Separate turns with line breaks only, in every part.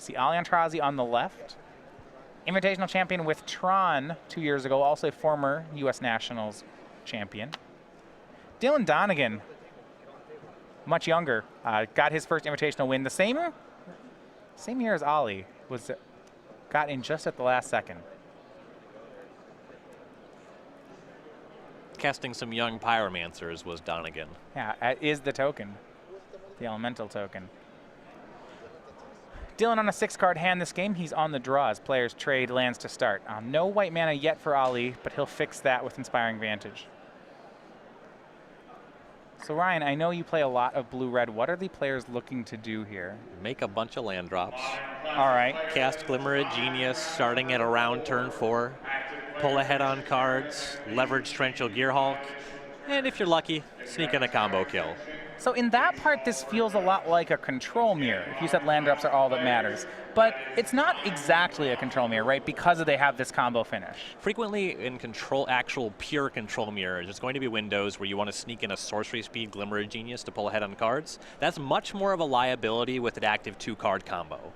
See Aintrazi on the left. Invitational champion with Tron 2 years ago, also a former U.S. Nationals champion. Dylan Donegan, much younger, got his first invitational win the same year as Ali, got in just at the last second.
Casting some young pyromancers was Donegan.
Yeah, that is the token, the elemental token. Dylan on a 6-card hand this game. He's on the draw as players trade lands to start. No white mana yet for Ali, but he'll fix that with Inspiring Vantage. So Ryan, I know you play a lot of blue-red. What are the players looking to do here?
Make a bunch of land drops.
All right.
Cast Glimmer of Genius starting at around turn 4. Pull ahead on cards, leverage Torrential Gearhulk, and if you're lucky, sneak in a combo kill.
So in that part, this feels a lot like a control mirror. If you said land drops are all that matters. But it's not exactly a control mirror, right? Because they have this combo finish.
Frequently in actual pure control mirrors, there's going to be windows where you want to sneak in a sorcery speed Glimmer of Genius to pull ahead on cards. That's much more of a liability with an active 2-card combo.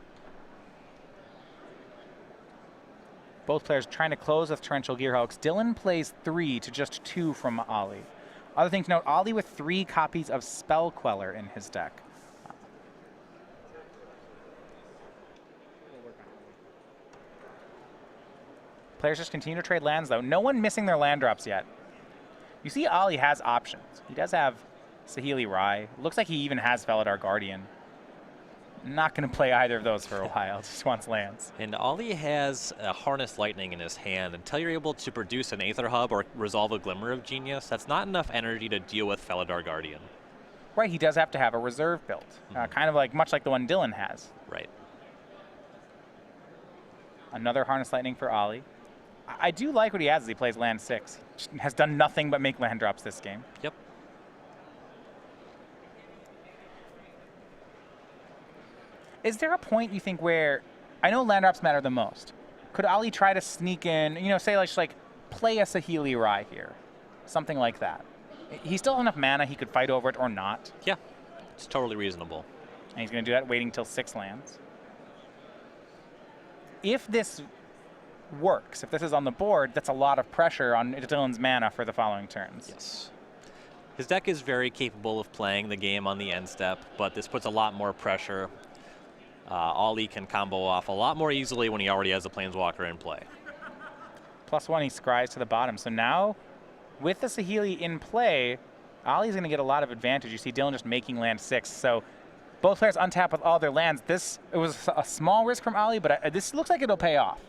Both players trying to close with Torrential Gearhulks. Dylan plays 3 to just 2 from Ali. Other thing to note, Ali with 3 copies of Spell Queller in his deck. Players just continue to trade lands, though. No one missing their land drops yet. You see Ali has options. He does have Saheeli Rai. Looks like he even has Felidar Guardian. Not going to play either of those for a while. Just wants lands.
And Ali has a Harness Lightning in his hand. Until you're able to produce an Aether Hub or resolve a Glimmer of Genius, that's not enough energy to deal with Felidar Guardian.
Right, he does have to have a reserve built. Kind of like, much like the one Dylan has.
Right.
Another Harness Lightning for Ali. I do like what he has as he plays land 6. He has done nothing but make land drops this game.
Yep.
Is there a point you think where, I know land drops matter the most. Could Ali try to sneak in, say like play a Saheeli Rai here? Something like that. He still has enough mana, he could fight over it or not.
Yeah, it's totally reasonable.
And he's going to do that waiting till 6 lands. If this works, if this is on the board, that's a lot of pressure on Dylan's mana for the following turns.
Yes. His deck is very capable of playing the game on the end step, but this puts a lot more pressure. Ali can combo off a lot more easily when he already has a Planeswalker in play.
+1, he scries to the bottom. So now, with the Saheeli in play, Ali's going to get a lot of advantage. You see Dylan just making land 6. So both players untap with all their lands. It was a small risk from Ali, but this looks like it'll pay off.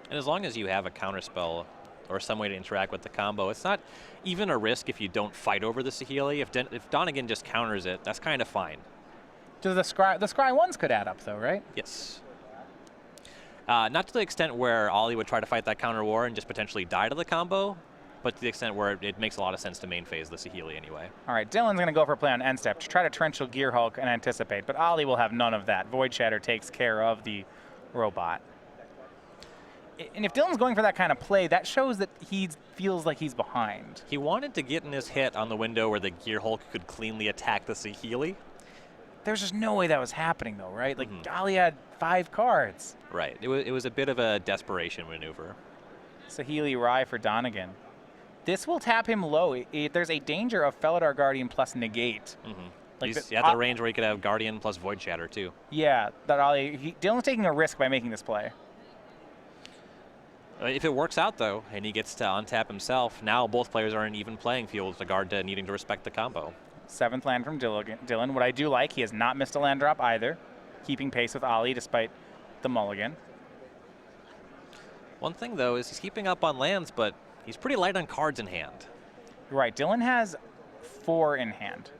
And as long as you have a counterspell or some way to interact with the combo, it's not even a risk if you don't fight over the Saheeli. If Donegan just counters it, that's kind of fine.
So the scry ones could add up, though, right?
Yes. Not to the extent where Ali would try to fight that counter war and just potentially die to the combo, but to the extent where it makes a lot of sense to main phase the Saheeli anyway.
All right, Dylan's going to go for a play on end step to try to Torrential Gearhulk and anticipate, but Ali will have none of that. Void Shatter takes care of the robot. And if Dylan's going for that kind of play, that shows that he feels like he's behind.
He wanted to get in his hit on the window where the Gearhulk could cleanly attack the Saheeli.
There's just no way that was happening, though, right? Like, Ali had 5 cards.
Right. It was a bit of a desperation maneuver.
Saheeli Rai for Donegan. This will tap him low. There's a danger of Felidar Guardian plus negate.
He's at the range where he could have Guardian plus Void Shatter, too.
Yeah, that Dylan's taking a risk by making this play.
If it works out, though, and he gets to untap himself, now both players are in an even playing field with regard to needing to respect the combo.
7th land from Dylan. What I do like, he has not missed a land drop either, keeping pace with Ali despite the mulligan.
One thing, though, is he's keeping up on lands, but he's pretty light on cards in hand.
Right, Dylan has 4 in hand.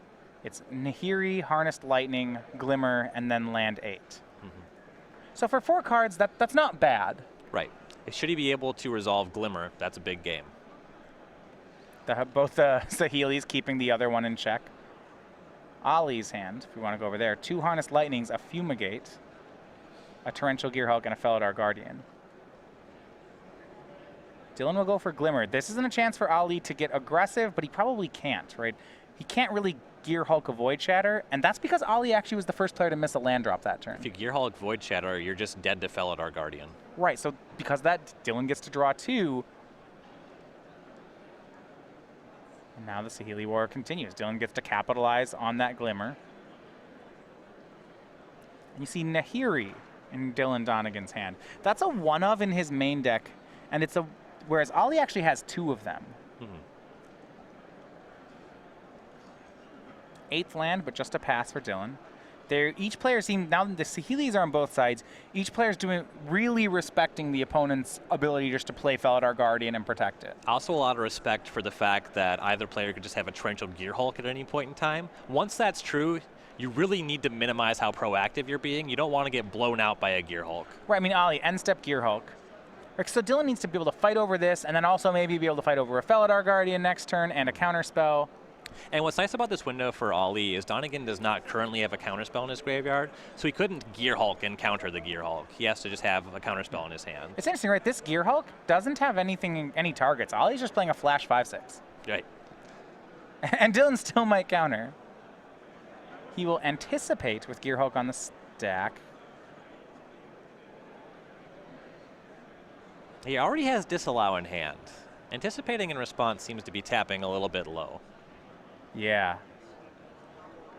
It's Nahiri, Harnessed Lightning, Glimmer, and then land 8. So for 4 cards, that's not bad.
Right. Should he be able to resolve Glimmer, that's a big game.
Both the Saheelis keeping the other one in check. Ali's hand, if we want to go over there, 2 Harnessed Lightnings, a Fumigate, a Torrential Gearhulk, and a Felidar Guardian. Dylan will go for Glimmer. This isn't a chance for Ali to get aggressive, but he probably can't, right? He can't really Gear Hulk of Void Shatter, and that's because Ollie actually was the first player to miss a land drop that turn.
If you Gear Hulk Void Shatter, you're just dead to Felidar Guardian.
Right, so because of that, Dylan gets to draw 2. And now the Saheeli War continues. Dylan gets to capitalize on that Glimmer. And you see Nahiri in Dylan Donegan's hand. That's a 1-of in his main deck, and it's a whereas Ollie actually has 2 of them. 8th land, but just a pass for Dylan. Each player seems, now that the Saheelis are on both sides, each player's really respecting the opponent's ability just to play Felidar Guardian and protect it.
Also a lot of respect for the fact that either player could just have a torrential Gear Hulk at any point in time. Once that's true, you really need to minimize how proactive you're being. You don't want to get blown out by a Gear Hulk.
Right, I mean, Ollie, end step Gear Hulk. So Dylan needs to be able to fight over this, and then also maybe be able to fight over a Felidar Guardian next turn and a counter spell.
And what's nice about this window for Ollie is Donegan does not currently have a counterspell in his graveyard, so he couldn't Gear Hulk and counter the Gear Hulk. He has to just have a counterspell in his hand.
It's interesting, right? This Gear Hulk doesn't have any targets. Ollie's just playing a flash 5/6.
Right.
And Dylan still might counter. He will anticipate with Gear Hulk on the stack.
He already has Disallow in hand. Anticipating in response seems to be tapping a little bit low.
Yeah.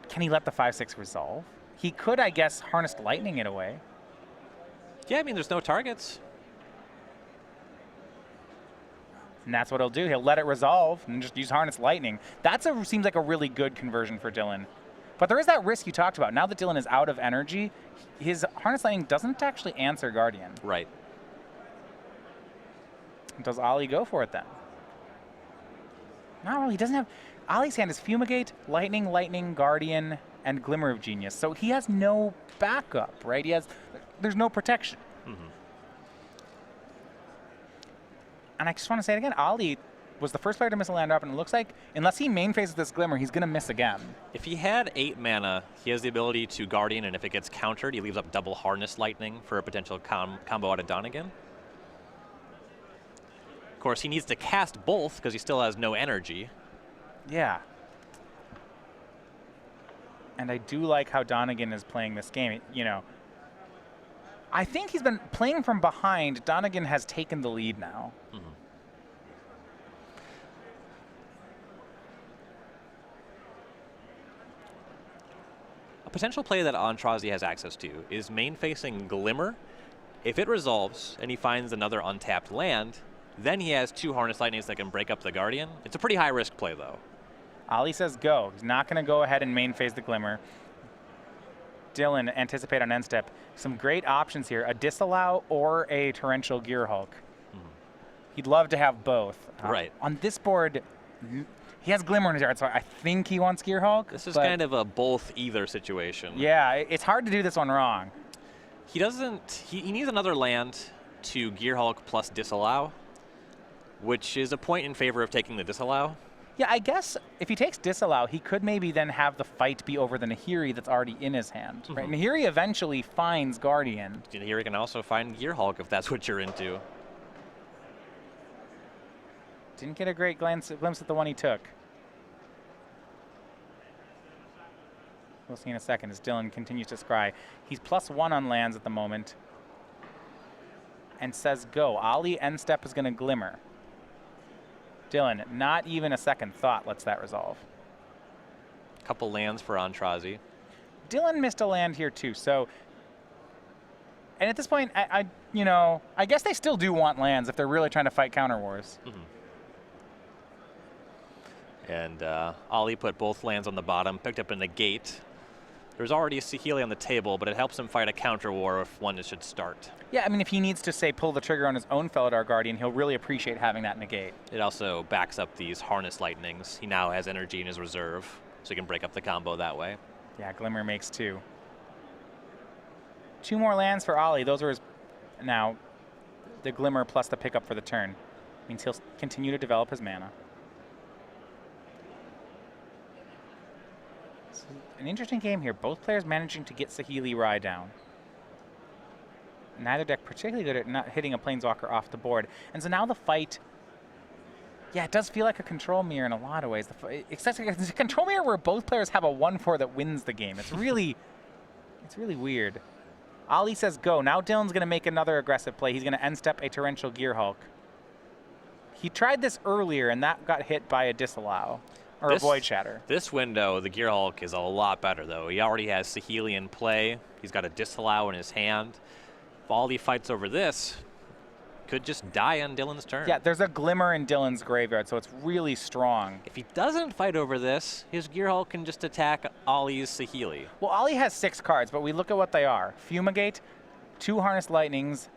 Can he let the 5/6 resolve? He could, I guess, Harnessed Lightning it away.
Yeah, I mean, there's no targets.
And that's what he'll do. He'll let it resolve and just use Harnessed Lightning. Seems like a really good conversion for Dylan. But there is that risk you talked about. Now that Dylan is out of energy, his Harnessed Lightning doesn't actually answer Guardian.
Right.
Does Ollie go for it then? Not really. He doesn't have... Ollie's hand is Fumigate, Lightning, Lightning, Guardian, and Glimmer of Genius. So he has no backup, right? There's no protection. And I just want to say it again, Ollie was the first player to miss a land drop, and it looks like, unless he main phases this Glimmer, he's going to miss again.
If he had 8 mana, he has the ability to Guardian, and if it gets countered, he leaves up double Harness Lightning for a potential combo out of Donegan. Of course, he needs to cast both because he still has no energy.
Yeah. And I do like how Donegan is playing this game. I think he's been playing from behind. Donegan has taken the lead now.
A potential play that Aintrazi has access to is main-facing Glimmer. If it resolves and he finds another untapped land, then he has 2 Harness Lightnings that can break up the Guardian. It's a pretty high-risk play, though.
Ollie says go. He's not going to go ahead and main phase the Glimmer. Dylan, anticipate on end step. Some great options here, a Disallow or a Torrential Gear Hulk. He'd love to have both.
Right.
On this board, he has Glimmer in his yard, so I think he wants Gear Hulk.
This is kind of a both-either situation.
Yeah, it's hard to do this one wrong.
He doesn't... He needs another land to Gear Hulk plus Disallow, which is a point in favor of taking the Disallow.
Yeah, I guess if he takes Disallow, he could maybe then have the fight be over the Nahiri that's already in his hand. Right? Nahiri eventually finds Guardian.
Nahiri can also find Gear Hulk if that's what you're into.
Didn't get a great glimpse at the one he took. We'll see in a second as Dylan continues to scry. He's +1 on lands at the moment. And says go. Ollie end step is going to Glimmer. Dylan, not even a second thought lets that resolve.
Couple lands for Aintrazi.
Dylan missed a land here too, so... And at this point, I guess they still do want lands if they're really trying to fight counter wars.
And Ollie put both lands on the bottom, picked up a negate. There's already a Saheeli on the table, but it helps him fight a counter war if one should start.
Yeah, I mean, if he needs to, say, pull the trigger on his own Felidar Guardian, he'll really appreciate having that negate.
It also backs up these Harness Lightnings. He now has energy in his reserve, so he can break up the combo that way.
Yeah, Glimmer makes 2. 2 more lands for Ollie. Those are his... Now, the Glimmer plus the pickup for the turn means he'll continue to develop his mana. An interesting game here. Both players managing to get Saheeli Rai down. Neither deck particularly good at not hitting a Planeswalker off the board. And so now the fight Yeah, it does feel like a control mirror in a lot of ways. Except it's a control mirror where both players have a 1-4 that wins the game. It's really, it's really weird. Ali says go. Now Dylan's going to make another aggressive play. He's going to end step a Torrential Gear Hulk. He tried this earlier, and that got hit by a disallow. Or a Void Shatter.
This window, the Gear Hulk, is a lot better, though. He already has Saheeli in play. He's got a disallow in his hand. If Ali fights over this, could just die on Dylan's turn.
Yeah, there's a Glimmer in Dylan's graveyard, so it's really strong.
If he doesn't fight over this, his Gear Hulk can just attack Ali's Saheeli.
Well, Ali has 6 cards, but we look at what they are. Fumigate, 2 Harness Lightnings,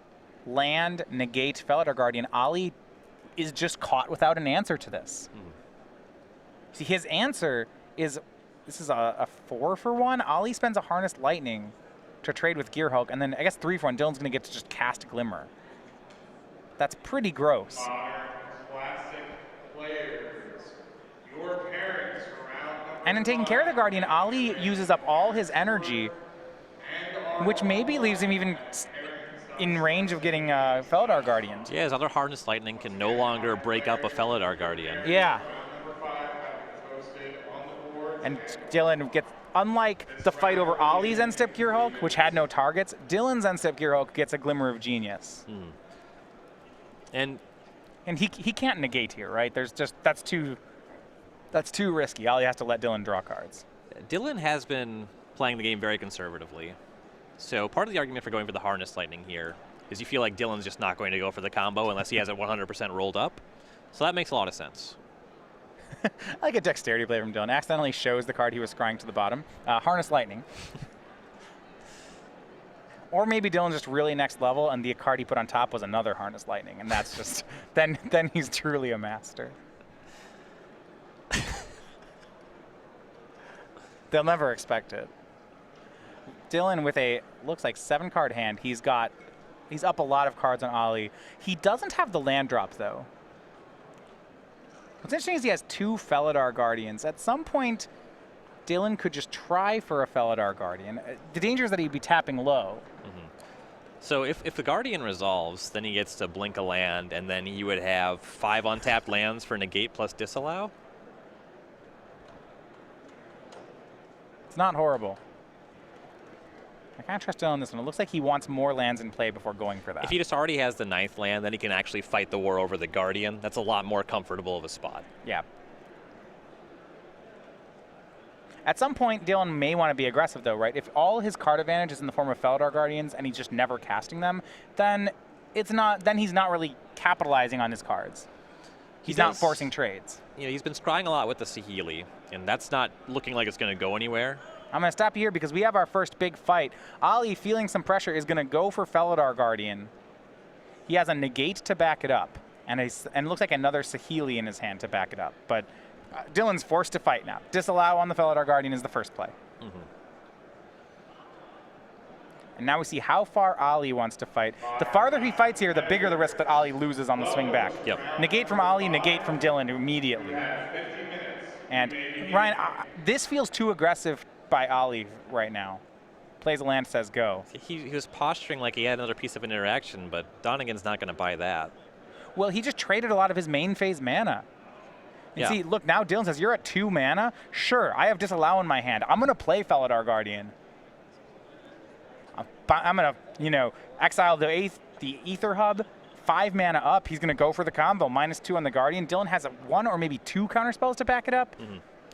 Land, Negate, Felidar Guardian. Ali is just caught without an answer to this. See, his answer is, this is a 4-for-1. Ali spends a Harness Lightning to trade with Gear Hulk, and then I guess 3-for-1. Dylan's going to get to just cast Glimmer. That's pretty gross.
Classic players. Your parents around.
And in taking care of the Guardian, Ali uses up all his energy, which maybe leaves him even in range of getting Felidar Guardian.
Yeah, his other Harness Lightning can no longer break up a Felidar Guardian.
Yeah. And Dylan gets, unlike the fight over Ali's End-Step Gear Hulk, which had no targets, Dylan's End-Step Gear Hulk gets a Glimmer of Genius.
And
he can't negate here, right? There's just, that's too risky. Ali has to let Dylan draw cards.
Dylan has been playing the game very conservatively. So part of the argument for going for the Harness Lightning here is you feel like Dylan's just not going to go for the combo unless he has it 100% rolled up. So that makes a lot of sense.
I like a dexterity play from Dylan. Accidentally shows the card he was scrying to the bottom. Harness Lightning. Or maybe Dylan's just really next level, and the card he put on top was another Harness Lightning, and that's just then he's truly a master. They'll never expect it. Dylan with a looks like 7-card hand. He's up a lot of cards on Ali. He doesn't have the land drop though. What's interesting is he has 2 Felidar Guardians. At some point, Dylan could just try for a Felidar Guardian. The danger is that he'd be tapping low.
So if the Guardian resolves, then he gets to blink a land, and then he would have 5 untapped lands for negate plus disallow.
It's not horrible. I kind of trust Dylan on this one. It looks like he wants more lands in play before going for that.
If he just already has the 9th land, then he can actually fight the war over the Guardian. That's a lot more comfortable of a spot.
Yeah. At some point, Dylan may want to be aggressive, though, right? If all his card advantage is in the form of Felidar Guardians and he's just never casting them, then he's not really capitalizing on his cards. He's not forcing trades.
You know, he's been scrying a lot with the Saheeli, and that's not looking like it's going to go anywhere.
I'm going to stop you here because we have our first big fight. Ali, feeling some pressure, is going to go for Felidar Guardian. He has a negate to back it up, and it looks like another Saheeli in his hand to back it up. But Dylan's forced to fight now. Disallow on the Felidar Guardian is the first play. And now we see how far Ali wants to fight. The farther he fights here, the bigger the risk that Ali loses on the swing back.
Yep.
Negate from Ali, negate from Dylan immediately. And Ryan, this feels too aggressive by Ali right now. Plays a land, says go.
He was posturing like he had another piece of an interaction, but Donegan's not going to buy that.
Well, he just traded a lot of his main phase mana. And see, look, now Dylan says, you're at 2 mana? Sure, I have Disallow in my hand. I'm going to play Felidar Guardian. I'm going to, exile the Ether Hub, 5 mana up. He's going to go for the combo, -2 on the Guardian. Dylan has 1 or maybe 2 counterspells to back it up.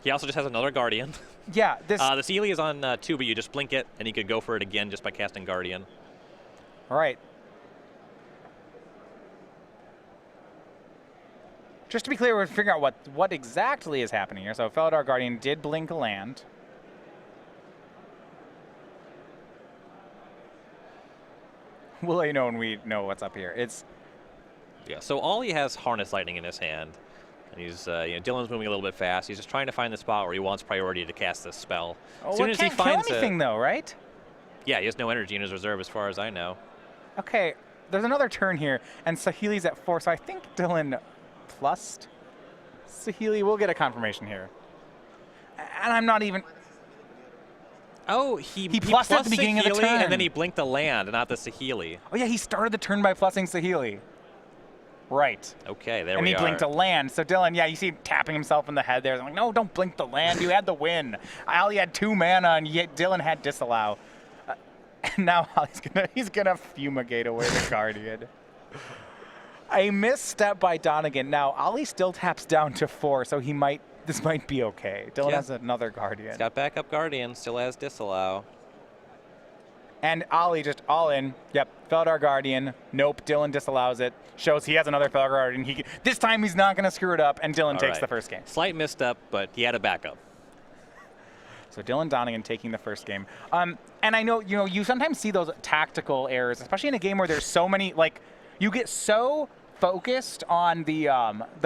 He also just has another Guardian.
Yeah.
The Saheeli is on 2, but you just blink it, and he could go for it again just by casting Guardian.
All right. Just to be clear, we're figuring out what exactly is happening here. So Felidar Guardian did blink a land. We'll let you know when we know what's up here.
So Ali has Harness Lightning in his hand, and he's Dylan's moving a little bit fast. He's just trying to find the spot where he wants priority to cast this spell.
As soon as he finds anything, though, right?
Yeah, he has no energy in his reserve, as far as I know.
Okay, there's another turn here, and Saheeli's at 4, so I think Dylan plussed Saheeli. We'll get a confirmation here. And I'm not even...
Oh, he
plussed at the beginning of the turn.
And then he blinked the land, not the Saheeli.
Oh, yeah, he started the turn by plussing Saheeli. Right.
Okay, there
And
we
he
are.
blinked a land. So Dylan, yeah, you see him tapping himself in the head there. I'm like, no, don't blink the land. You had the win. Ali had 2 mana, and yet Dylan had disallow. And now he's gonna fumigate away the Guardian. A misstep by Donegan. Now Ali still taps down to 4, so this might be okay. Dylan has another Guardian.
He's got backup Guardian, still has disallow.
And Ali just all in. Yep, Felidar Guardian. Nope, Dylan disallows it. Shows he has another Felidar Guardian. This time he's not going to screw it up, and Dylan takes the first game.
Slight misstep, but he had a backup.
So Dylan Donegan taking the first game. And I know, you sometimes see those tactical errors, especially in a game where there's so many, like, you get so focused on the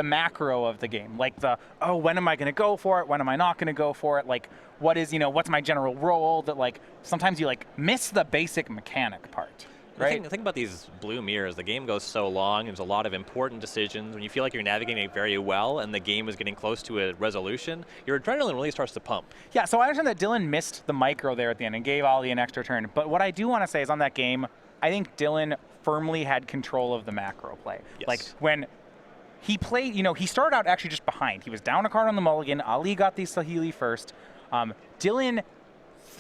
macro of the game, like when am I going to go for it? When am I not going to go for it? Like, what's my general role? That, like, sometimes you, like, miss the basic mechanic part, right?
Think about these blue mirrors. The game goes so long. There's a lot of important decisions. When you feel like you're navigating it very well and the game is getting close to a resolution, your adrenaline really starts to pump. Yeah,
so I understand that Dylan missed the micro there at the end and gave Ali an extra turn. But what I do want to say is on that game, I think Dylan firmly had control of the macro play.
Yes.
Like, when he played, he started out actually just behind. He was down a card on the mulligan. Ali got the Saheeli first. Dylan,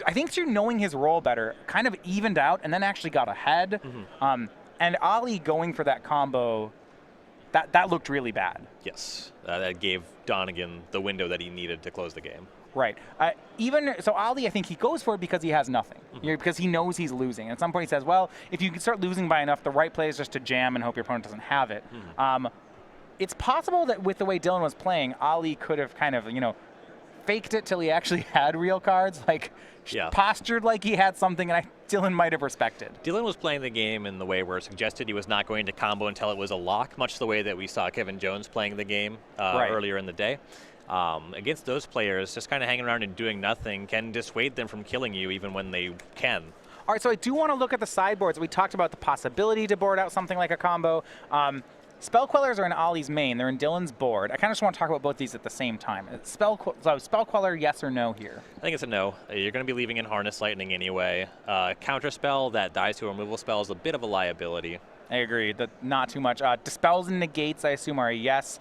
I think through knowing his role better, kind of evened out and then actually got ahead. Mm-hmm. And Ali going for that combo, that looked really bad.
Yes, that gave Donegan the window that he needed to close the game.
Right. So Ali, I think he goes for it because he has nothing, because he knows he's losing. And at some point he says, well, if you can start losing by enough, the right play is just to jam and hope your opponent doesn't have it. It's possible that with the way Dylan was playing, Ali could have kind of, faked it till he actually had real cards, like postured like he had something, and Dylan might have respected.
Dylan was playing the game in the way where it suggested he was not going to combo until it was a lock, much the way that we saw Kevin Jones playing the game earlier in the day. Against those players, just kind of hanging around and doing nothing can dissuade them from killing you even when they can.
All right, so I do want to look at the sideboards. We talked about the possibility to board out something like a combo. Spell Quellers are in Ali's main. They're in Dylan's board. I kind of just want to talk about both these at the same time. Spell Queller, yes or no here?
I think it's a no. You're going to be leaving in Harness Lightning anyway. Counterspell that dies to a removal spell is a bit of a liability.
I agree. Not too much. Dispels and Negates, I assume, are a yes.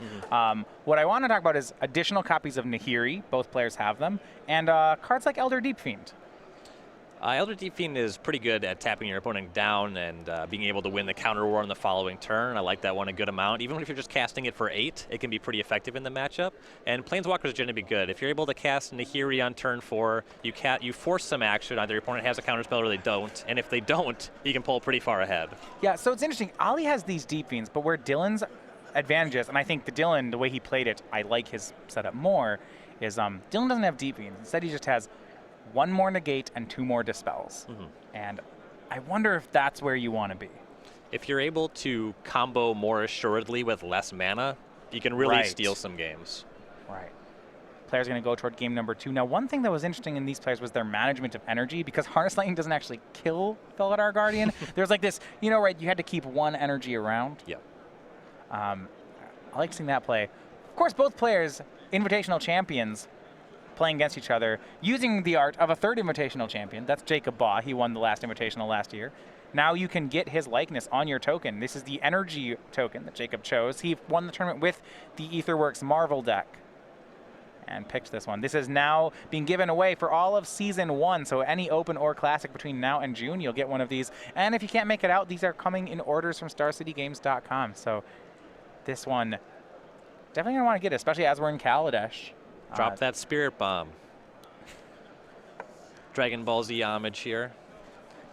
What I want to talk about is additional copies of Nahiri. Both players have them. And cards like Elder Deep Fiend.
Elder Deep Fiend is pretty good at tapping your opponent down and being able to win the counter war on the following turn. I like that one a good amount. Even if you're just casting it for 8, it can be pretty effective in the matchup. And Planeswalkers are going to be good. If you're able to cast Nahiri on turn 4, you force some action. Either your opponent has a counterspell or they don't. And if they don't, you can pull pretty far ahead.
Yeah, so it's interesting. Ali has these Deep Fiends, but where Dylan's advantages, and I think Dylan, the way he played it, I like his setup more, is Dylan doesn't have Deep Fiends. Instead, he just has 1 more Negate and 2 more Dispels. And I wonder if that's where you want to be.
If you're able to combo more assuredly with less mana, you can really steal some games.
Right. Players going to go toward game number 2. Now, one thing that was interesting in these players was their management of energy, because Harness Lightning doesn't actually kill Felidar Guardian. There's like this, you had to keep 1 energy around.
Yep.
I like seeing that play. Of course, both players, Invitational champions, playing against each other, using the art of a 3rd Invitational champion. That's Jacob Baugh. He won the last Invitational last year. Now you can get his likeness on your token. This is the energy token that Jacob chose. He won the tournament with the Aetherworks Marvel deck and picked this one. This is now being given away for all of Season 1, so any Open or Classic between now and June, you'll get one of these. And if you can't make it out, these are coming in orders from StarCityGames.com. So this one, definitely going to want to get it, especially as we're in Kaladesh.
Drop that Spirit Bomb. Dragon Ball Z homage here.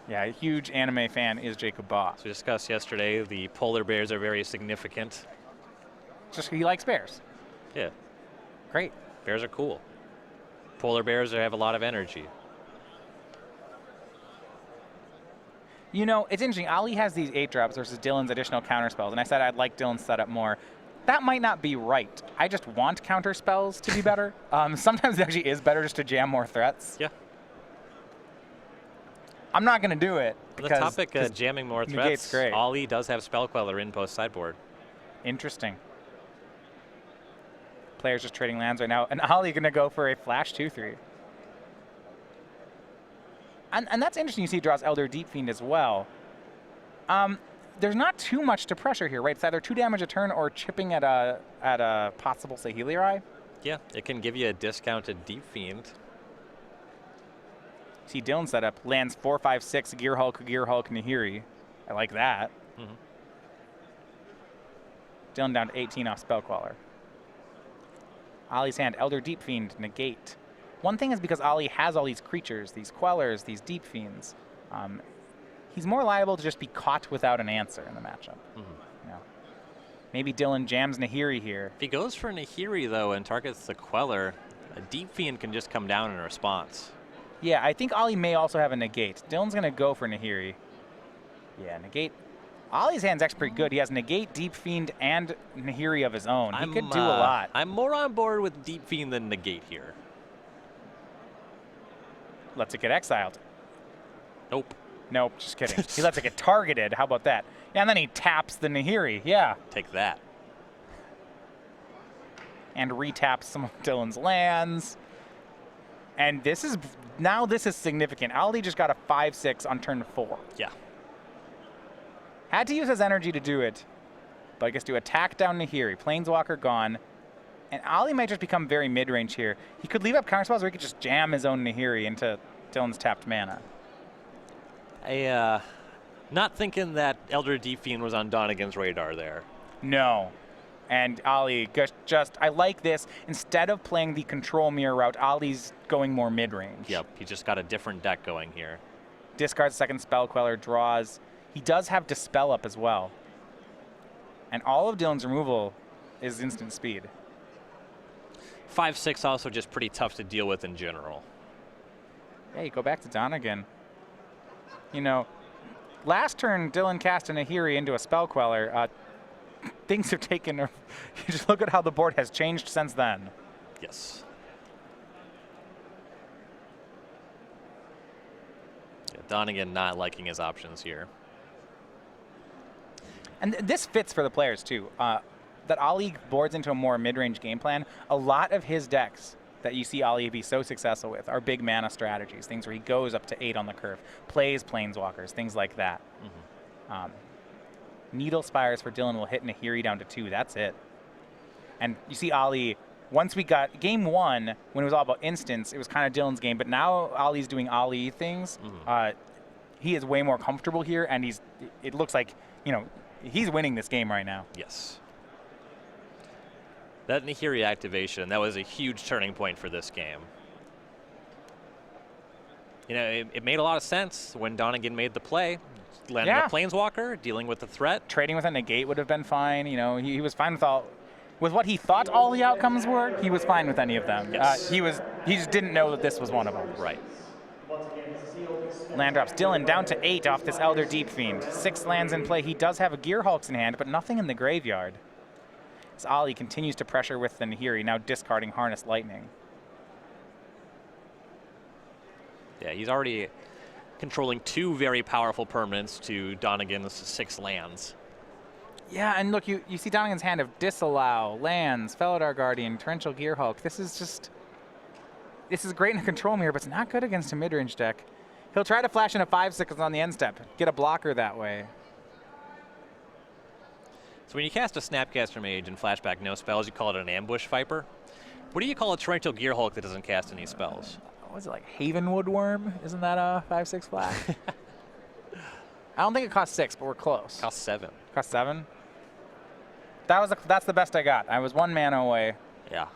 Yeah, a huge anime fan is Jacob Baugh.
As we discussed yesterday, the polar bears are very significant.
Just he likes bears.
Yeah.
Great.
Bears are cool. Polar bears have a lot of energy.
It's interesting. Ali has these 8 drops versus Dylan's additional counter spells, and I said I'd like Dylan's setup more. That might not be right. I just want counter spells to be better. Sometimes it actually is better just to jam more threats.
Yeah.
I'm not going to do it.
On the topic of jamming more threats,
great.
Ali does have Spell Queller in post sideboard.
Interesting. Players just trading lands right now, and Ali going to go for a flash 2/3. And that's interesting. You see he draws Elder Deep Fiend as well. there's not too much to pressure here, right? It's either 2 damage a turn or chipping at a possible Saheelirai.
Yeah, it can give you a discounted Deep Fiend.
See Dylan setup, lands 4, 5, 6, Gear Hulk, Nahiri. I like that.
Mm-hmm.
Dylan down to 18 off Spellcaller. Ollie's hand, Elder Deep Fiend, negate. One thing is because Ollie has all these creatures, these Quellers, these Deep Fiends, he's more liable to just be caught without an answer in the matchup.
Mm-hmm.
Yeah. Maybe Dylan jams Nahiri here.
If he goes for Nahiri, though, and targets the Queller, a Deep Fiend can just come down in response.
Yeah, I think Ollie may also have a negate. Dylan's going to go for Nahiri. Yeah, negate. Ollie's hand's actually pretty good. He has negate, Deep Fiend, and Nahiri of his own. He could do a lot.
I'm more on board with Deep Fiend than negate here.
Lets it get exiled.
Nope.
Nope, just kidding. He lets it get targeted. How about that? Yeah, and then he taps the Nahiri. Yeah.
Take that.
And retaps some of Dylan's lands. And this is significant. Ollie just got a 5/6 on turn 4.
Yeah.
Had to use his energy to do it, but I guess to attack down Nahiri. Planeswalker gone. And Ollie might just become very mid-range here. He could leave up counterspells, or he could just jam his own Nahiri into Dylan's tapped mana.
Not thinking that Elder Deep Fiend was on Donegan's radar there.
No. And Ollie just, I like this. Instead of playing the control mirror route, Ollie's going more mid-range.
Yep, he just got a different deck going here.
Discards second Spell Queller, draws. He does have Dispel up as well. And all of Dylan's removal is instant speed.
5/6 also just pretty tough to deal with in general.
Yeah, you go back to Donegan. You know, last turn Dylan cast a Nahiri into a Spell Queller. Things have taken. You just look at how the board has changed since then.
Yes. Yeah, Donegan not liking his options here.
And this fits for the players too. That Ollie boards into a more mid-range game plan. A lot of his decks that you see Ollie be so successful with are big mana strategies, things where he goes up to 8 on the curve, plays Planeswalkers, things like that. Mm-hmm. Needle Spires for Dylan will hit Nahiri down to 2. That's it. And you see Ollie, once we got game 1, when it was all about instants, it was kind of Dylan's game, but now Ollie's doing Ollie things. Mm-hmm. He is way more comfortable here, and it looks like, he's winning this game right now.
Yes. That Nahiri activation, that was a huge turning point for this game. It made a lot of sense when Donegan made the play. Landing a Planeswalker, dealing with the threat.
Trading with a negate would have been fine. He was fine with what he thought all the outcomes were. He was fine with any of them.
Yes.
He just didn't know that this was one of them.
Right.
Land drops Dylan down to 8 off this Elder Deep Fiend. 6 lands in play. He does have a Gear Hulks in hand, but nothing in the graveyard. As Ollie continues to pressure with the Nahiri, now discarding Harness Lightning.
Yeah, he's already controlling 2 very powerful permanents to Donegan's 6 lands.
Yeah, and look, you see Donegan's hand of Disallow, lands, Felidar Guardian, Torrential Gear Hulk. This is great in a control mirror, but it's not good against a mid-range deck. He'll try to flash in a 5/6 on the end step, get a blocker that way.
So when you cast a Snapcaster Mage and flashback no spells, you call it an Ambush Viper. What do you call a Torrential Gear Hulk that doesn't cast any spells?
What is it, like Havenwood Worm? Isn't that a 5/6 flash? I don't think it costs 6, but we're close.
Costs 7.
Cost 7? That's the best I got. I was 1 mana away.
Yeah.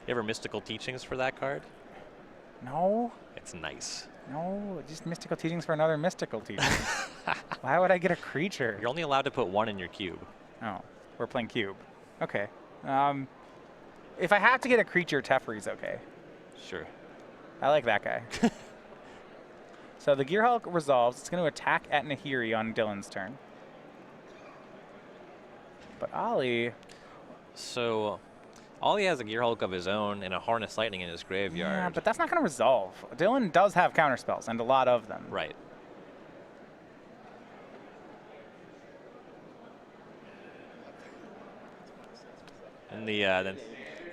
You ever Mystical Teachings for that card?
No.
It's nice.
No, just Mystical Teachings for another Mystical Teaching. Why would I get a creature?
You're only allowed to put 1 in your cube.
Oh, we're playing cube. Okay. If I have to get a creature, Teferi's okay.
Sure.
I like that guy. So the Gear Hulk resolves. It's going to attack at Nahiri on Dylan's turn. But Ollie...
So Ollie has a Gear Hulk of his own and a Harness Lightning in his graveyard.
Yeah, but that's not going to resolve. Dylan does have counterspells, and a lot of them.
Right. And the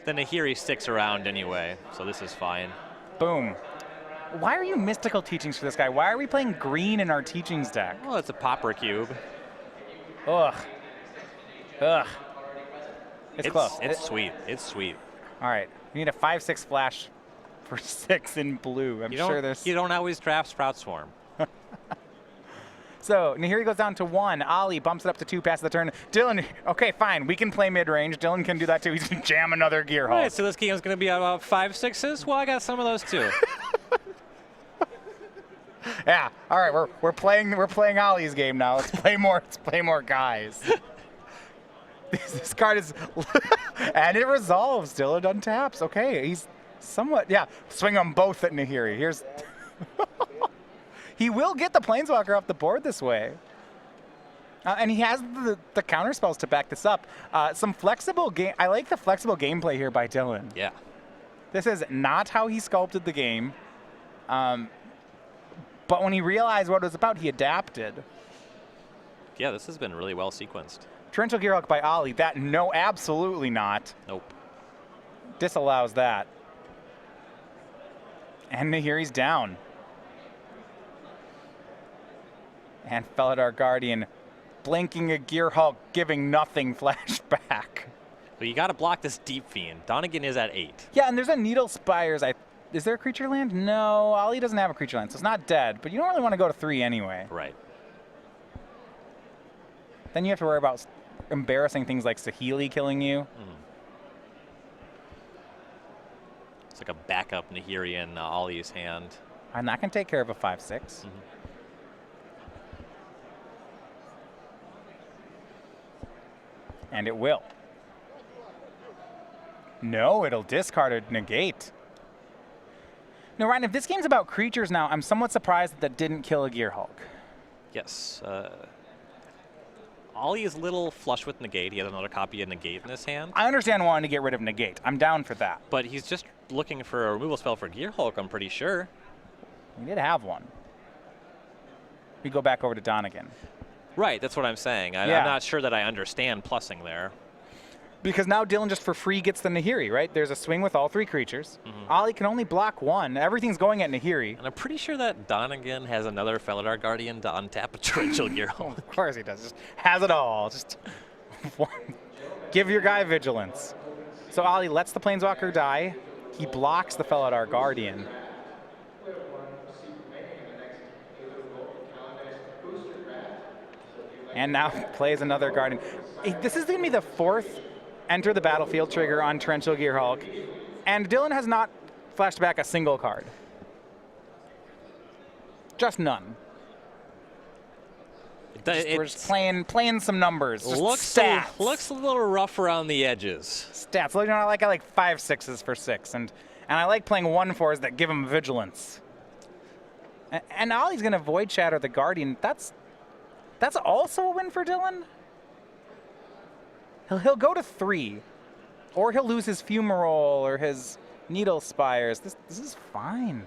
Nahiri sticks around anyway, so this is fine.
Boom. Why are you mystical teachings for this guy? Why are we playing green in our teachings deck?
Well, it's a popper cube.
Ugh. Ugh. It's close.
It's sweet. It's sweet.
All right. We need a 5/6 flash for 6 in blue. I'm sure there's.
You don't always draft Sprout Swarm.
So Nahiri goes down to 1. Ollie bumps it up to 2 past the turn. Dylan, okay, fine. We can play mid-range. Dylan can do that too. He's going to jam another Gear Hulk.
Right, so this game is going to be about 5/6s. Well, I got some of those too.
Yeah. All right. We're playing Ollie's game now. Let's play more. Let's play more guys. This card is, and it resolves. Dylan untaps. Okay, he's somewhat. Yeah. Swing them both at Nahiri. Here's. He will get the Planeswalker off the board this way. And he has the counter spells to back this up. Some flexible game. I like the flexible gameplay here by Dylan.
Yeah.
This is not how he sculpted the game. But when he realized what it was about, he adapted.
Yeah, this has been really well sequenced.
Torrential Gearhulk by Ollie. That, no, absolutely not.
Nope.
Disallows that. And Nahiri's down. And Felidar Guardian blinking a Gearhulk, giving nothing flashback.
Well, you got to block this Deep Fiend. Donegan is at 8.
Yeah, and there's a Needle Spires. Is there a creature land? No, Ollie doesn't have a creature land, so it's not dead. But you don't really want to go to 3 anyway.
Right.
Then you have to worry about embarrassing things like Saheeli killing you.
It's like a backup Nahiri in Ollie's hand.
And that can take care of a 5/6. And it will. No, it'll discard or negate. Now, Ryan, if this game's about creatures now, I'm somewhat surprised that didn't kill a Gearhulk.
Yes. Ollie is a little flush with negate. He has another copy of negate in his hand.
I understand wanting to get rid of negate. I'm down for that.
But he's just looking for a removal spell for Gearhulk, I'm pretty sure.
We did have one. We go back over to Donegan.
Right, that's what I'm saying. I'm not sure that I understand plussing there.
Because now Dylan just for free gets the Nahiri, right? There's a swing with all 3 creatures. Ollie can only block 1. Everything's going at Nahiri.
And I'm pretty sure that Donegan has another Felidar Guardian to untap a Torrential Gearhulk.
Of course he does. Just has it all. Just give your guy vigilance. So Ollie lets the Planeswalker die. He blocks the Felidar Guardian. And now plays another Guardian. This is going to be the 4th enter the battlefield trigger on Torrential Gearhulk. And Dylan has not flashed back a single card. Just none. We're just playing some numbers. Just stats.
Looks a little rough around the edges.
Stats. Look, I like 5/6s for 6. And I like playing 1/4s that give him vigilance. And Ollie's going to Void Shatter the Guardian. That's also a win for Dylan. He'll go to 3, or he'll lose his Fumarole or his Needle Spires. This is fine.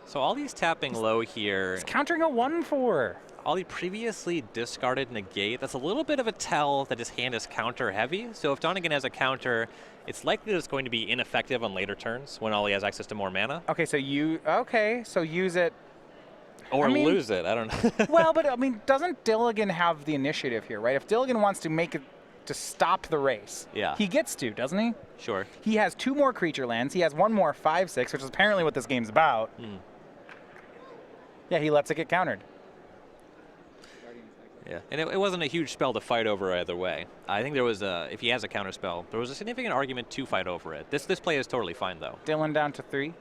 So Ollie's tapping low here.
He's countering a 1/4.
Ollie previously discarded negate. That's a little bit of a tell that his hand is counter heavy. So if Donegan has a counter, it's likely that it's going to be ineffective on later turns when Ollie has access to more mana.
Okay, so use it.
Or lose it. I don't know.
Well, but doesn't Donegan have the initiative here, right? If Donegan wants to make it to stop the race, he gets to, doesn't he?
Sure.
He has 2 more creature lands. He has 1 more 5/6, which is apparently what this game's about. Yeah, he lets it get countered.
Yeah, and it wasn't a huge spell to fight over either way. I think there was if he has a counter spell, there was a significant argument to fight over it. This play is totally fine though.
Dylan down to 3.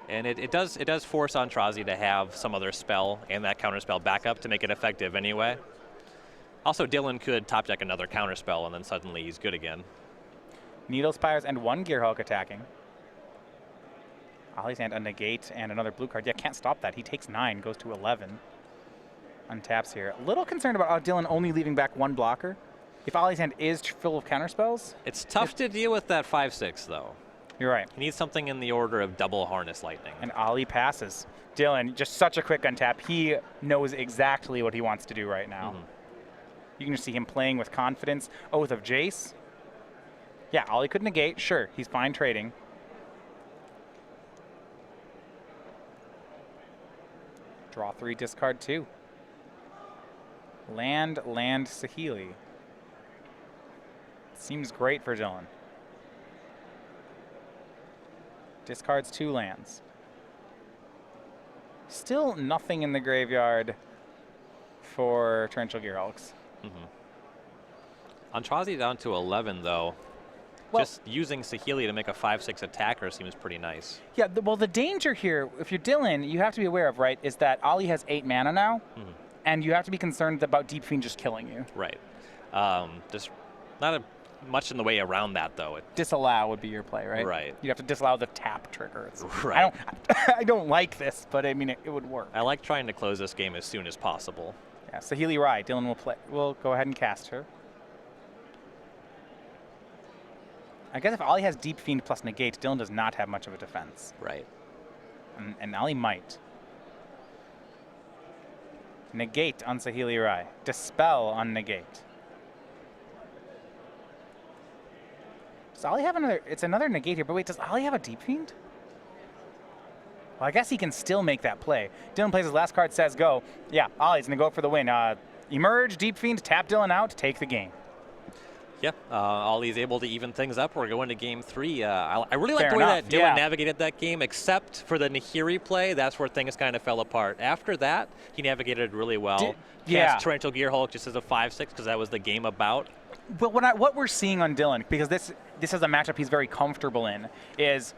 And it does force Aintrazi to have some other spell and that counter spell backup to make it effective anyway. Also, Dylan could top deck another counter spell and then suddenly he's good again.
Needle Spires and 1 Gearhulk attacking. Ollie's hand a negate and another blue card. Yeah, can't stop that. He takes 9, goes to 11. Untaps here. A little concerned about Dylan only leaving back 1 blocker. If Ollie's hand is full of counter spells.
It's tough to deal with that 5/6 though.
You're right.
He needs something in the order of double Harness Lightning.
And Ollie passes. Dylan, just such a quick untap. He knows exactly what he wants to do right now. You can just see him playing with confidence. Oath of Jace. Yeah, Ollie could negate. Sure, he's fine trading. Draw 3, discard 2. Land, Saheeli. Seems great for Dylan. Discards 2 lands. Still nothing in the graveyard for Torrential Gearhulks.
Aintrazi down to 11, though.
Well,
just using Saheeli to make a 5/6 attacker seems pretty nice.
Yeah, well, the danger here, if you're Dylan, you have to be aware of, right, is that Ollie has 8 mana now, and you have to be concerned about Deep Fiend just killing you.
Right. Just not much in the way around that, though.
Disallow would be your play, right?
Right.
You'd have to disallow the tap trigger.
Right.
I don't like this, but I mean, it would work.
I like trying to close this game as soon as possible.
Yeah, Saheeli Rai, Dylan will play. We'll go ahead and cast her. I guess if Ollie has Deep Fiend plus Negate, Dylan does not have much of a defense.
Right.
And Ollie might. Negate on Saheeli Rai. Dispel on Negate. Does Ollie have another? It's another Negate here, but wait, does Ollie have a Deep Fiend? Well, I guess he can still make that play. Dylan plays his last card, says go. Yeah, Ollie's going to go for the win. Emerge, Deep Fiend, tap Dylan out, take the game.
Yep, Ollie's able to even things up. We're going to game 3. I really like the way
enough,
that Dylan navigated that game, except for the Nahiri play. That's where things kind of fell apart. After that, he navigated really well. Cast Torrential Gearhulk just as a 5/6 because that was the game about.
But what we're seeing on Dylan, because this is a matchup he's very comfortable in, is,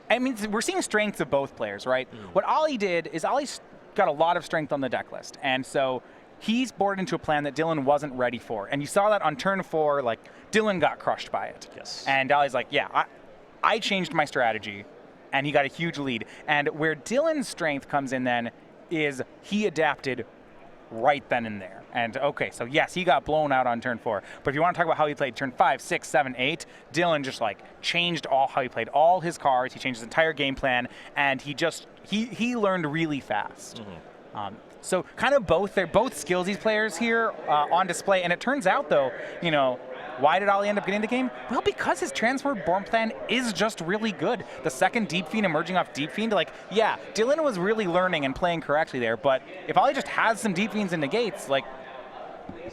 I mean, we're seeing strengths of both players, right? What Ollie did is Ollie's got a lot of strength on the deck list, and so he's boarded into a plan that Dylan wasn't ready for. And you saw that on turn 4, like, Dylan got crushed by it.
Yes.
And Ollie's like, yeah, I changed my strategy, and he got a huge lead. And where Dylan's strength comes in then is he adapted right then and there. And okay, so yes, he got blown out on turn 4. But if you want to talk about how he played turn 5, 6, 7, 8, Dylan just like changed how he played all his cards. He changed his entire game plan, and he learned really fast. So kind of they're both skills, these players here on display. And it turns out, though, why did Ollie end up getting the game? Well, because his Transform plan is just really good. The second Deep Fiend emerging off Deep Fiend, like, yeah, Dylan was really learning and playing correctly there. But if Ollie just has some Deep Fiends and Negates, like,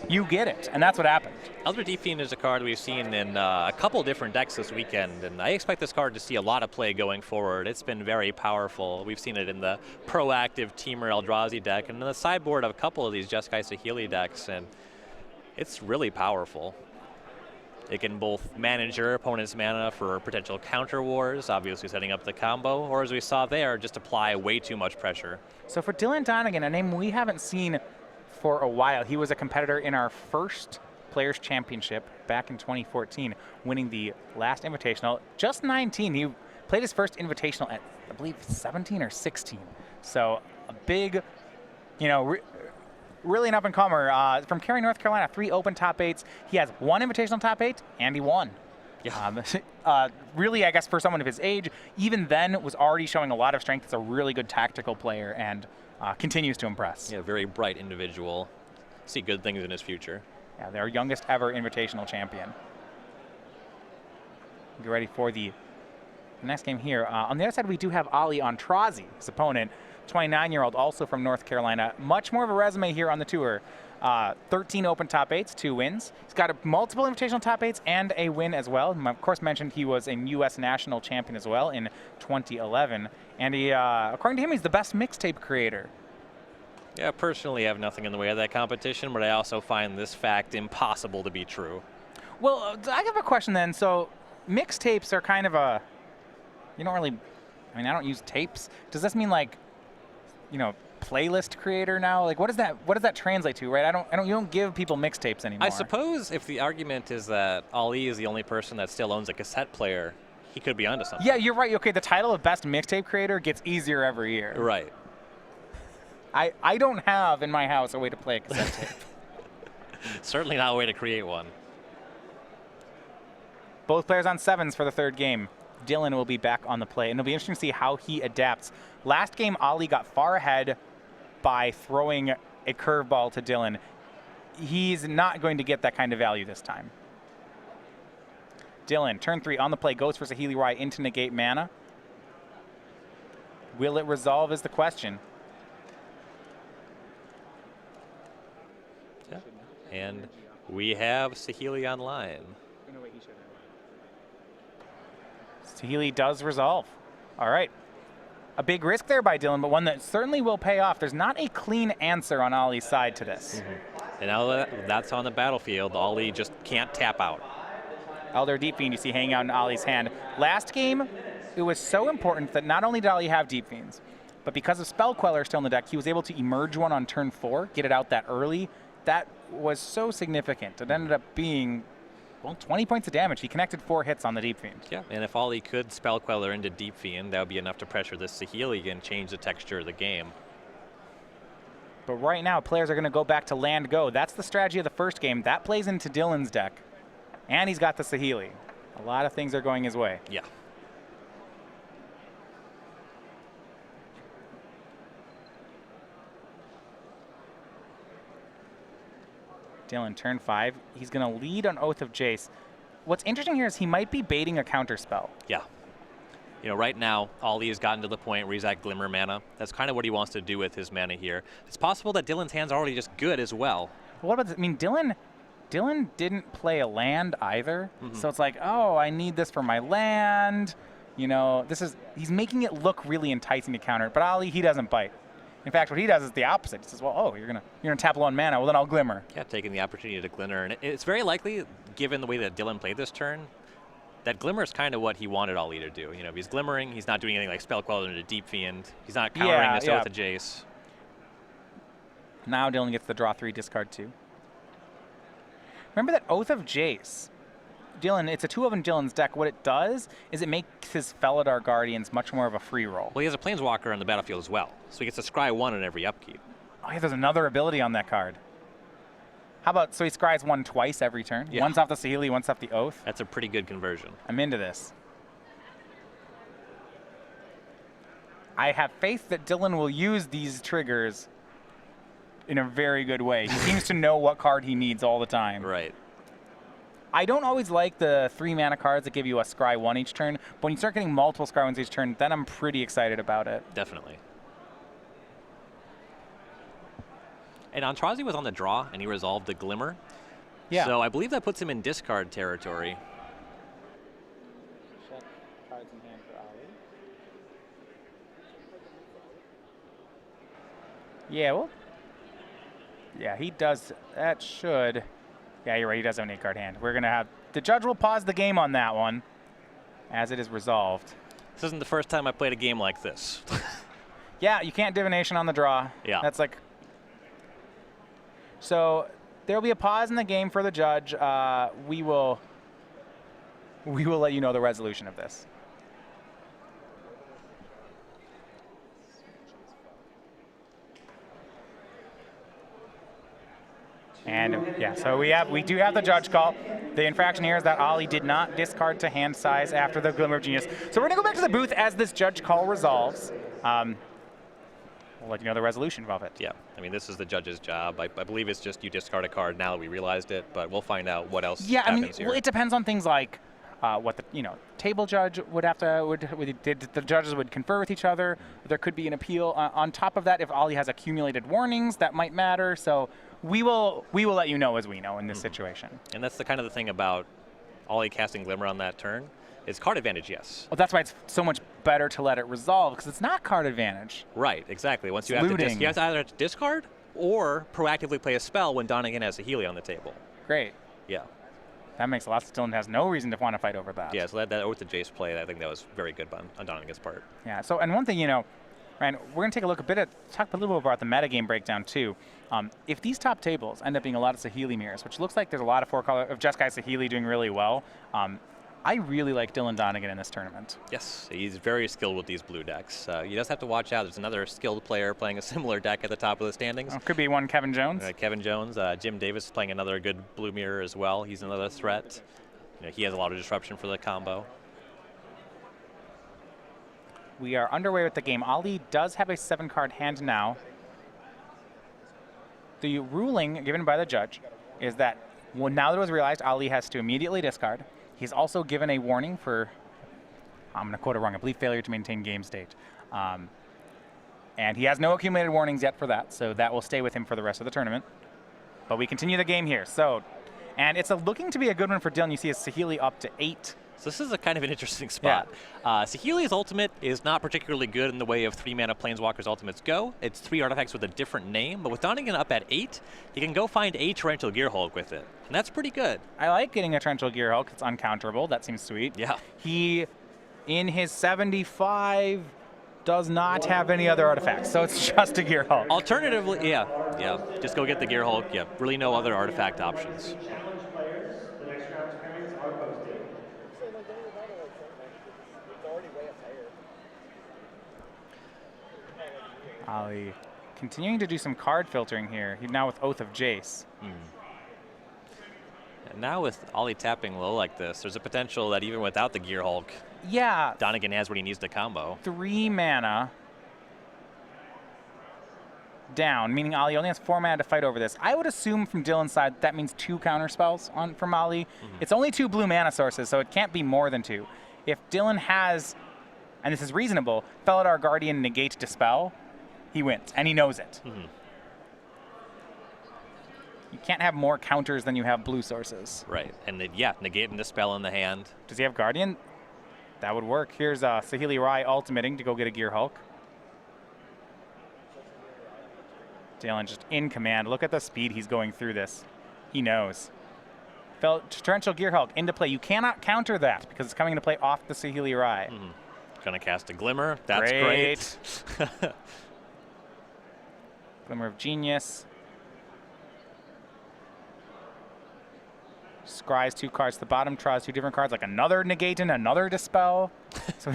you get it. And that's what happened.
Elder Deep Fiend is a card we've seen in a couple different decks this weekend, and I expect this card to see a lot of play going forward. It's been very powerful. We've seen it in the proactive Teamer Eldrazi deck and in the sideboard of a couple of these Jeskai Saheeli decks, and it's really powerful. It can both manage your opponent's mana for potential counter wars, obviously setting up the combo, or as we saw there, just apply way too much pressure.
So for Dylan Donegan, a name we haven't seen for a while, he was a competitor in our first Players' Championship back in 2014, winning the last Invitational. Just 19. He played his first Invitational at, I believe, 17 or 16. So a big, really an up-and-comer. From Cary, North Carolina, 3 open top 8s. He has 1 Invitational top 8, and he won. Yeah. Really, I guess for someone of his age, even then was already showing a lot of strength. He's a really good tactical player and continues to impress.
Yeah, very bright individual. See good things in his future.
Yeah, their youngest ever Invitational champion. Get ready for the next game here. On the other side, we do have Ali Aintrazi, his opponent, 29-year-old, also from North Carolina. Much more of a resume here on the tour. 13 open top 8s, 2 wins. He's got multiple Invitational top 8s and a win as well. Of course, mentioned he was a U.S. national champion as well in 2011. And he, according to him, he's the best mixtape creator.
Yeah, personally, I have nothing in the way of that competition, but I also find this fact impossible to be true.
Well, I have a question then. So mixtapes are kind of you don't really, I don't use tapes. Does this mean like, playlist creator now? Like, what does that translate to, right? You don't give people mixtapes anymore.
I suppose if the argument is that Ali is the only person that still owns a cassette player, he could be onto something.
Yeah, you're right. Okay, the title of best mixtape creator gets easier every year.
Right.
I don't have in my house a way to play a cassette tape.
Certainly not a way to create one.
Both players on 7s for the third game. Dylan will be back on the play, and it'll be interesting to see how he adapts. Last game, Ali got far ahead by throwing a curveball to Dylan. He's not going to get that kind of value this time. Dylan, turn 3 on the play, goes for Saheeli Rai into negate mana. Will it resolve is the question.
And we have Saheeli online.
Saheeli does resolve. All right. A big risk there by Dylan, but one that certainly will pay off. There's not a clean answer on Ollie's side to this.
And now that that's on the battlefield, Ollie just can't tap out.
Elder Deep Fiend you see hanging out in Ollie's hand. Last game, it was so important that not only did Ollie have Deep Fiends, but because of Spell Queller still in the deck, he was able to emerge one on turn 4, get it out that early. That was so significant. It ended up being, well, 20 points of damage. He connected 4 hits on the Deep Fiend.
Yeah, and if Ollie could Spell Queller into Deep Fiend, that would be enough to pressure this Saheeli and change the texture of the game.
But right now, players are going to go back to land go. That's the strategy of the first game. That plays into Dylan's deck. And he's got the Saheeli. A lot of things are going his way.
Yeah.
Dylan, turn 5. He's going to lead on Oath of Jace. What's interesting here is he might be baiting a counter spell.
Yeah. You know, right now, Ollie has gotten to the point where he's at Glimmer mana. That's kind of what he wants to do with his mana here. It's possible that Dylan's hand's already just good as well.
What about this? I mean, Dylan didn't play a land either. So it's like, oh, I need this for my land. You know, he's making it look really enticing to counter it. But Ollie, he doesn't bite. In fact, what he does is the opposite. He says, well, oh, you're gonna tap 1 mana. Well, then I'll Glimmer.
Yeah, taking the opportunity to Glimmer. And it's very likely, given the way that Dylan played this turn, that Glimmer is kind of what he wanted Ollie to do. You know, if he's Glimmering, he's not doing anything like Spell Queller into Deep Fiend. He's not countering this with a Jace.
Now Dylan gets the draw 3, discard 2. Remember that Oath of Jace. Dylan, it's a 2 of in Dylan's deck. What it does is it makes his Felidar Guardians much more of a free roll.
Well, he has a Planeswalker on the battlefield as well, so he gets to scry 1 on every upkeep.
Oh, yeah, there's another ability on that card. How about, so he scries 1 twice every turn?
Yeah.
One's off the Saheeli, one's off the Oath.
That's a pretty good conversion.
I'm into this. I have faith that Dylan will use these triggers in a very good way. He seems to know what card he needs all the time.
Right.
I don't always like the 3 mana cards that give you a scry 1 each turn, but when you start getting multiple scry 1s each turn, then I'm pretty excited about it.
Definitely. And Aintrazi was on the draw, and he resolved the Glimmer.
Yeah.
So I believe that puts him in discard territory.
Check cards in hand for Ollie. Yeah, well, yeah, he does. That should. Yeah, you're right. He does have an 8-card hand. We're going to have. The judge will pause the game on that one as it is resolved.
This isn't the first time I played a game like this.
Yeah, you can't divination on the draw.
Yeah.
That's like. So there will be a pause in the game for the judge. We will let you know the resolution of this. And yeah, so we do have the judge call. The infraction here is that Ollie did not discard to hand size after the Glimmer of Genius. So we're gonna go back to the booth as this judge call resolves. We'll let you know the resolution of it.
Yeah, I mean, this is the judge's job. I believe it's just you discard a card now that we realized it, but we'll find out what else happens here.
Well, it depends on things like what the table judge would have to the judges would confer with each other. There could be an appeal on top of that if Ollie has accumulated warnings that might matter. So we will let you know as we know in this situation.
And that's the kind of the thing about Ollie casting Glimmer on that turn. It's card advantage, yes.
Well, that's why it's so much better to let it resolve, because it's not card advantage.
Right, exactly. Once you have to you either have to discard or proactively play a spell when Donegan has a Saheeli on the table.
Great.
Yeah.
That makes a lot. Dylan has no reason to want to fight over that.
Yeah, so that Oath of Jace play, I think that was very good on Donegan's part.
Yeah. So, and one thing, Ryan, we're going to take a look talk a little bit about the metagame breakdown too. If these top tables end up being a lot of Saheeli mirrors, which looks like there's a lot of 4-color of Jeskai Saheeli doing really well, I really like Dylan Donegan in this tournament.
Yes, he's very skilled with these blue decks. He does have to watch out. There's another skilled player playing a similar deck at the top of the standings.
Could be one Kevin Jones.
Kevin Jones. Jim Davis is playing another good blue mirror as well. He's another threat. He has a lot of disruption for the combo.
We are underway with the game. Ollie does have a 7-card hand now. The ruling given by the judge is that now that it was realized, Ollie has to immediately discard. He's also given a warning for, I'm going to quote it wrong, I believe failure to maintain game state. And he has no accumulated warnings yet for that, so that will stay with him for the rest of the tournament. But we continue the game here. So, and it's looking to be a good one for Dylan. You see a Saheeli up to 8.
So this is a kind of an interesting spot. Saheeli's ultimate is not particularly good in the way of 3-mana Planeswalker's ultimates go. It's 3 artifacts with a different name, but with Donegan up at 8, he can go find a Torrential Gearhulk with it, and that's pretty good.
I like getting a Torrential Gearhulk. It's uncounterable. That seems sweet.
Yeah.
He, in his 75, does not have any other artifacts, so it's just a Gearhulk.
Alternatively, yeah, just go get the Gearhulk. Yeah, really no other artifact options.
Challenge players, the next round's pairings are posted.
Ali continuing to do some card filtering here. He's now with Oath of Jace.
And now with Ollie tapping low like this, there's a potential that even without the Gearhulk,
Yeah,
Donegan has what he needs to combo.
3 mana down, meaning Ali only has 4 mana to fight over this. I would assume from Dylan's side that means 2 counter spells from Ali. It's only 2 blue mana sources, so it can't be more than 2. If Dylan has, and this is reasonable, Felidar Guardian negate Dispel, he wins, and he knows it. You can't have more counters than you have blue sources.
Right, and then, yeah, negate and Dispel in the hand.
Does he have Guardian? That would work. Here's Saheeli Rai ultimating to go get a Gearhulk. Dylan just in command. Look at the speed he's going through this. He knows. Torrential Gearhulk into play. You cannot counter that because it's coming into play off the Saheeli Rai.
Gonna cast a Glimmer. That's great.
Glimmer of Genius. Scries 2 cards to the bottom, draws 2 different cards, like another negate and another dispel. So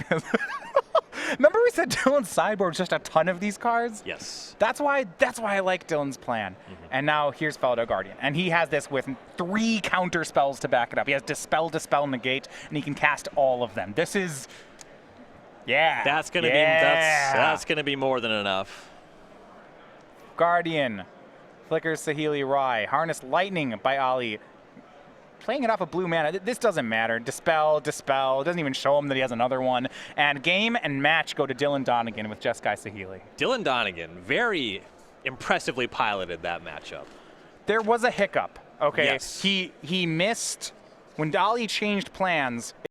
remember we said Dylan's sideboard just a ton of these cards?
Yes.
That's why I like Dylan's plan. And now here's Felidar Guardian. And he has this with 3 counter spells to back it up. He has Dispel, Dispel, Negate, and he can cast all of them. This is
That's gonna be that's gonna be more than enough.
Guardian. Flickers Saheeli Rai. Harness Lightning by Ali. Playing it off of blue mana, this doesn't matter. Dispel, Dispel, it doesn't even show him that he has another one. And game and match go to Dylan Donegan with Jeskai Saheeli.
Dylan Donegan very impressively piloted that matchup.
There was a hiccup, okay?
Yes.
He missed, when Ali changed plans,